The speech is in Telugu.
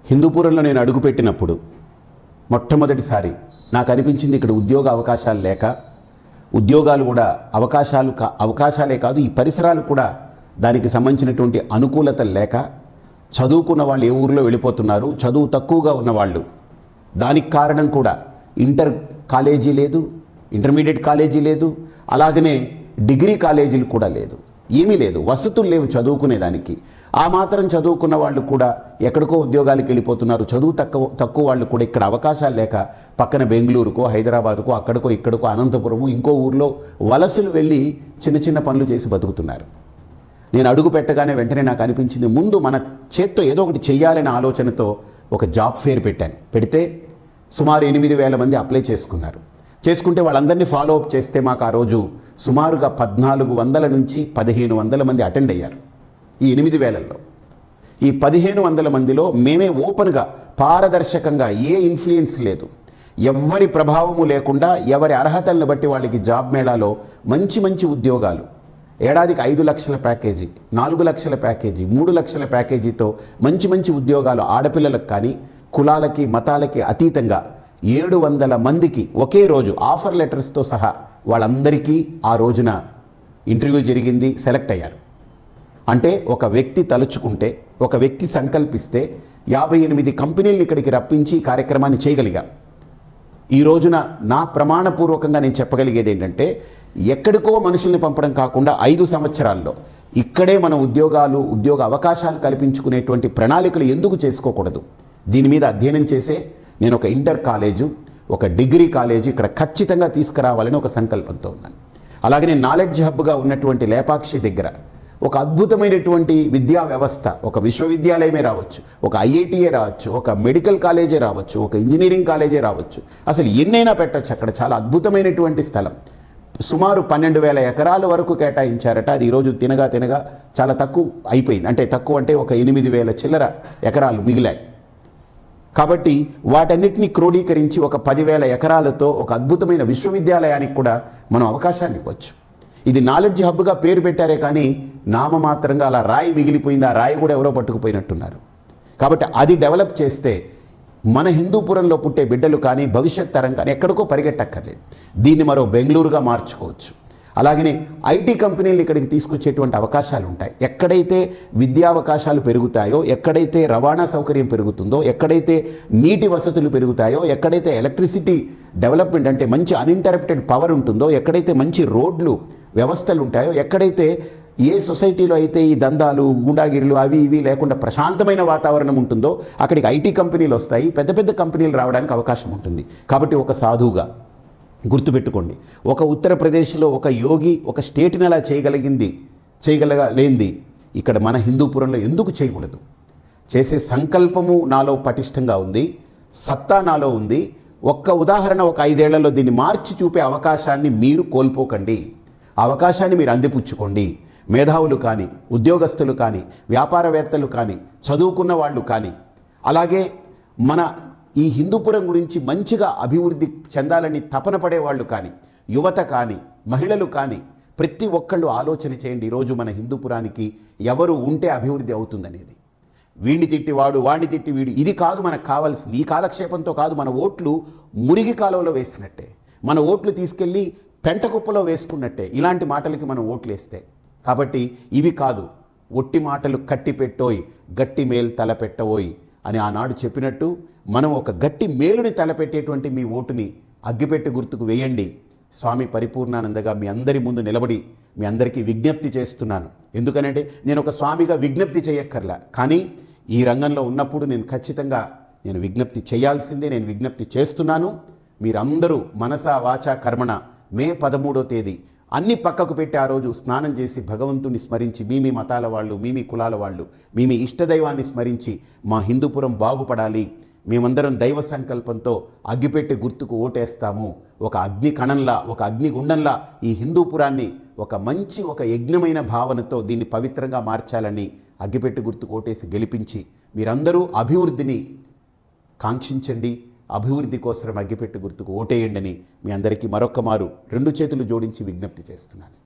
హిందూపురంలో నేను అడుగుపెట్టినప్పుడు మొట్టమొదటిసారి నాకు అనిపించింది ఇక్కడ ఉద్యోగ అవకాశాలు లేక, ఉద్యోగాలు కూడా అవకాశాలే కాదు, ఈ పరిసరాలు కూడా దానికి సంబంధించినటువంటి అనుకూలత లేక చదువుకున్న వాళ్ళు ఏ ఊరిలో వెళ్ళిపోతున్నారు, చదువు తక్కువగా ఉన్నవాళ్ళు. దానికి కారణం కూడా ఇంటర్ కాలేజీ లేదు, ఇంటర్మీడియట్ కాలేజీ లేదు, అలాగనే డిగ్రీ కాలేజీలు కూడా లేదు, ఏమీ లేదు, వసతులు లేవు చదువుకునేదానికి. ఆ మాత్రం చదువుకున్న వాళ్ళు కూడా ఎక్కడికో ఉద్యోగాలకు వెళ్ళిపోతున్నారు. చదువు తక్కువ వాళ్ళు కూడా ఇక్కడ అవకాశాలు లేక పక్కన బెంగళూరుకో, హైదరాబాదుకో, అక్కడికో ఇక్కడికో, అనంతపురము, ఇంకో ఊర్లో వలసలు వెళ్ళి చిన్న చిన్న పనులు చేసి బతుకుతున్నారు. నేను అడుగు పెట్టగానే వెంటనే నాకు అనిపించింది, ముందు మన చేత్తో ఏదో ఒకటి చెయ్యాలనే ఆలోచనతో ఒక జాబ్ ఫేర్ పెట్టాను. పెడితే సుమారు 8,000 మంది అప్లై చేసుకుంటే వాళ్ళందరినీ ఫాలో అప్ చేస్తే మాకు ఆ రోజు సుమారుగా 1,400 నుంచి 1,500 మంది అటెండ్ అయ్యారు. ఈ 8,000లో ఈ 1,500 మందిలో మేమే ఓపెన్గా, పారదర్శకంగా, ఏ ఇన్ఫ్లుయెన్స్ లేదు, ఎవరి ప్రభావము లేకుండా, ఎవరి అర్హతలను బట్టి వాళ్ళకి జాబ్ మేళాలో మంచి మంచి ఉద్యోగాలు, ఏడాదికి 5 లక్షల ప్యాకేజీ, 4 లక్షల ప్యాకేజీ, 3 లక్షల ప్యాకేజీతో మంచి మంచి ఉద్యోగాలు ఆడపిల్లలకు కానీ, కులాలకి మతాలకి అతీతంగా 700 మందికి ఒకే రోజు ఆఫర్ లెటర్స్తో సహా వాళ్ళందరికీ ఆ రోజున ఇంటర్వ్యూ జరిగింది, సెలెక్ట్ అయ్యారు. అంటే ఒక వ్యక్తి తలుచుకుంటే, ఒక వ్యక్తి సంకల్పిస్తే 58 కంపెనీలను ఇక్కడికి రప్పించి ఈ కార్యక్రమాన్ని చేయగలిగా. ఈ రోజున నా ప్రమాణపూర్వకంగా నేను చెప్పగలిగేది ఏంటంటే, ఎక్కడికో మనుషుల్ని పంపడం కాకుండా 5 సంవత్సరాల్లో ఇక్కడే మన ఉద్యోగ అవకాశాలు కల్పించుకునేటువంటి ప్రణాళికలు ఎందుకు చేసుకోకూడదు? దీని మీద అధ్యయనం చేసే నేను ఒక ఇంటర్ కాలేజు, ఒక డిగ్రీ కాలేజు ఇక్కడ ఖచ్చితంగా తీసుకురావాలని ఒక సంకల్పంతో ఉన్నాను. అలాగే నేను నాలెడ్జ్ హబ్గా ఉన్నటువంటి లేపాక్షి దగ్గర ఒక అద్భుతమైనటువంటి విద్యా వ్యవస్థ, ఒక విశ్వవిద్యాలయమే రావచ్చు, ఒక ఐఐటీయే రావచ్చు, ఒక మెడికల్ కాలేజే రావచ్చు, ఒక ఇంజనీరింగ్ కాలేజే రావచ్చు, అసలు ఎన్నైనా పెట్టచ్చు. అక్కడ చాలా అద్భుతమైనటువంటి స్థలం. సుమారు 12,000 ఎకరాల వరకు కేటాయించారట. అది ఈరోజు తినగా చాలా తక్కువ అయిపోయింది. అంటే ఒక 8,000 చిల్లర ఎకరాలు మిగిలాయి. కాబట్టి వాటన్నిటిని క్రోడీకరించి ఒక 10,000 ఎకరాలతో ఒక అద్భుతమైన విశ్వవిద్యాలయానికి కూడా మనం అవకాశాన్ని ఇవ్వచ్చు. ఇది నాలెడ్జ్ హబ్గా పేరు పెట్టారే కానీ నామమాత్రంగా అలా రాయి మిగిలిపోయింది. ఆ రాయి కూడా ఎవరో పట్టుకుపోయినట్టున్నారు. కాబట్టి అది డెవలప్ చేస్తే మన హిందూపురంలో పుట్టే బిడ్డలు కానీ, భవిష్యత్ తరం కానీ ఎక్కడికో పరిగెట్టక్కర్లేదు. దీన్ని మరో బెంగళూరుగా మార్చుకోవచ్చు. అలాగనే ఐటీ కంపెనీలు ఇక్కడికి తీసుకొచ్చేటువంటి అవకాశాలు ఉంటాయి. ఎక్కడైతే విద్యా అవకాశాలు పెరుగుతాయో, ఎక్కడైతే రవాణా సౌకర్యం పెరుగుతుందో, ఎక్కడైతే నీటి వసతులు పెరుగుతాయో, ఎక్కడైతే ఎలక్ట్రిసిటీ డెవలప్మెంట్ అంటే మంచి అన్ఇంటరప్టెడ్ పవర్ ఉంటుందో, ఎక్కడైతే మంచి రోడ్లు వ్యవస్థలు ఉంటాయో, ఎక్కడైతే ఏ సొసైటీలో అయితే ఈ దందాలు, గుండాగిరిలు అవి ఇవి లేకుండా ప్రశాంతమైన వాతావరణం ఉంటుందో అక్కడికి ఐటీ కంపెనీలు వస్తాయి, పెద్ద పెద్ద కంపెనీలు రావడానికి అవకాశం ఉంటుంది. కాబట్టి ఒక సాధువుగా గుర్తుపెట్టుకోండి, ఒక ఉత్తరప్రదేశ్లో ఒక యోగి ఒక స్టేట్ని అలా చేయగలగలేంది ఇక్కడ మన హిందూపురంలో ఎందుకు చేయకూడదు? చేసే సంకల్పము నాలో పటిష్టంగా ఉంది, సత్తా నాలో ఉంది. ఒక్క ఉదాహరణ, ఒక 5 ఏళ్లలో దీన్ని మార్చి చూపే అవకాశాన్ని మీరు కోల్పోకండి. ఆ అవకాశాన్ని మీరు అందిపుచ్చుకోండి. మేధావులు కానీ, ఉద్యోగస్తులు కానీ, వ్యాపారవేత్తలు కానీ, చదువుకున్న వాళ్ళు కానీ, అలాగే మన ఈ హిందూపురం గురించి మంచిగా అభివృద్ధి చెందాలని తపన పడేవాళ్ళు కానీ, యువత కానీ, మహిళలు కానీ, ప్రతి ఒక్కళ్ళు ఆలోచన చేయండి. ఈరోజు మన హిందూపురానికి ఎవరు ఉంటే అభివృద్ధి అవుతుందనేది. వీడిని తిట్టి వాడు, వాడిని తిట్టి వీడు, ఇది కాదు మనకు కావాల్సింది. ఈ కాలక్షేపంతో కాదు. మన ఓట్లు మురిగి కాలువలో వేసినట్టే, మన ఓట్లు తీసుకెళ్ళి పెంట కుప్పలో వేసుకున్నట్టే ఇలాంటి మాటలకి మనం ఓట్లు వేస్తే. కాబట్టి ఇవి కాదు, ఒట్టి మాటలు కట్టి పెట్టోయ్, గట్టి మేలు తలపెట్టవోయ్ అని ఆనాడు చెప్పినట్టు మనం ఒక గట్టి మేలుని తలపెట్టేటువంటి మీ ఓటుని అగ్గిపెట్టి గుర్తుకు వేయండి. స్వామి పరిపూర్ణానందగా మీ అందరి ముందు నిలబడి మీ అందరికీ విజ్ఞప్తి చేస్తున్నాను. ఎందుకనంటే నేను ఒక స్వామిగా విజ్ఞప్తి చేయక్కర్లా, కానీ ఈ రంగంలో ఉన్నప్పుడు నేను ఖచ్చితంగా విజ్ఞప్తి చేయాల్సిందే. నేను విజ్ఞప్తి చేస్తున్నాను. మీరందరూ మనసా వాచా కర్మణ మే 13వ తేదీ అన్ని పక్కకు పెట్టి ఆ రోజు స్నానం చేసి భగవంతుని స్మరించి, మీ మతాల వాళ్ళు, మీ కులాల వాళ్ళు, మీ ఇష్టదైవాన్ని స్మరించి మా హిందూపురం బాగుపడాలి, మేమందరం దైవ సంకల్పంతో అగ్గిపెట్టి గుర్తుకు ఓటేస్తాము. ఒక అగ్ని కణంలా, ఒక అగ్నిగుండంలా ఈ హిందూపురాన్ని ఒక యజ్ఞమైన భావనతో దీన్ని పవిత్రంగా మార్చాలని అగ్గిపెట్టి గుర్తుకు ఓటేసి గెలిపించి మీరందరూ అభివృద్ధిని కాంక్షించండి. అభివృద్ధి కోసం అగ్గిపెట్టి గుర్తుకు ఓటేయండి అని మీ అందరికీ మరొక్క మారు 2 చేతులు జోడించి విజ్ఞప్తి చేస్తున్నాను.